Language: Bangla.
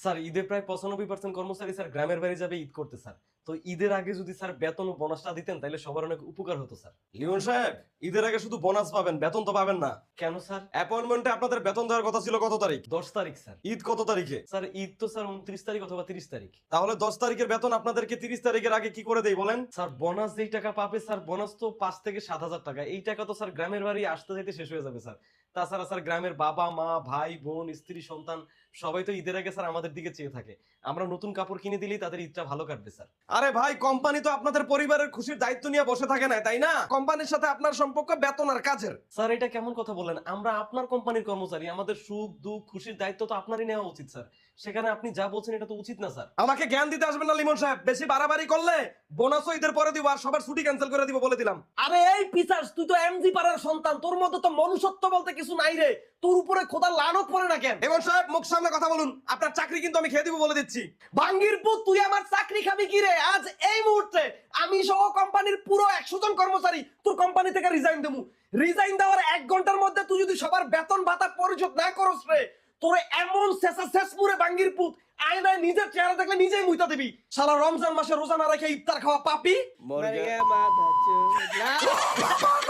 স্যার ঈদে প্রায় 95% কর্মচারী স্যার গ্রামের বাড়ি যাবে ঈদ করতে স্যার। তো ঈদের আগে যদি স্যার বেতন ও বোনাসটা দিতেন তাহলে সবার অনেক উপকার হতো স্যার। লিমন সাহেব, ঈদের আগে শুধু বোনাস পাবেন, বেতন তো পাবেন না। কেন স্যার? অ্যাপয়েন্টমেন্টে আপনাদের বেতন দেওয়ার কথা ছিল কত তারিখ? 10 তারিখ স্যার। ঈদ কত তারিখে? স্যার ঈদ তো স্যার 29 তারিখ অথবা 30 তারিখ। তাহলে 10 তারিখের বেতন আপনাদেরকে 30 তারিখের আগে কি করে দেই বলেন? স্যার বোনাস যেই টাকা পাবে স্যার, বোনাস তো 5 থেকে 7,000 টাকা। এই টাকা তো স্যার গ্রামের বাড়ি আসতে যাইতে শেষ হয়ে যাবে স্যার। তাছাড়া স্যার গ্রামের বাবা মা ভাই বোন স্ত্রী সন্তান সবাই তো ঈদের আগে স্যার আমাদের দিকে চেয়ে থাকে। আমরা নতুন কাপড় কিনে দিলেই তাদের ঈদটা ভালো কাটবে স্যার। আরে ভাই, কোম্পানি তো আপনাদের পরিবারের খুশির দায়িত্ব নিয়ে বসে থাকে না, তাই না? কোম্পানির সাথে আপনার সম্পর্ক বেতন আর কাজের। স্যার এটা কেমন কথা বলেন? আমরা আপনার কোম্পানির কর্মচারী, আমাদের সুখ দুঃখ খুশির দায়িত্ব তো আপনারই নেওয়া উচিত স্যার। সেখানে আপনি যা বলছেন এটা তো উচিত না স্যার। আমাকে জ্ঞান দিতে আসবেন না লিমন সাহেব। বেশি বাড়াবাড়ি করলে বোনাসও ঈদের পরে দিব আর সবার ছুটি ক্যান্সেল করে দিব বলে দিলাম। আরে এই পিসাস, তুই তো এমজি পাড়ার সন্তান, তোর মধ্যে তো মনুষ্যত্ব বলতে কিছু নাই রে। তোর উপরে খোদা লানত পড়ে না কেন? লিমন সাহেব, মুখ সামনে কথা বলুন। আপনার চাকরি কিন্তু আমি খেয়ে দিব বলে দিচ্ছি। বাঙ্গির পুত, তুই আমার চাকরি খাবি কি রে? আজ এই মুহূর্তে আমি সহ কোম্পানির পুরো 100 জন কর্মচারী তোর কোম্পানি থেকে রিজাইন দেবো। রিজাইন দেওয়ার 1 ঘন্টার মধ্যে তুই যদি সবার বেতন ভাতা পরিশোধ না করস রে, তোরে এমন শেষা শেষ মুরে বাঙ্গির পুত, আয়নায় নিজের চেহারা দেখলে নিজেই মুইতা দিবি। শালা রমজান মাসে রোজা না রেখে ইফতার খাওয়া পাপি। मर गया माथा चोद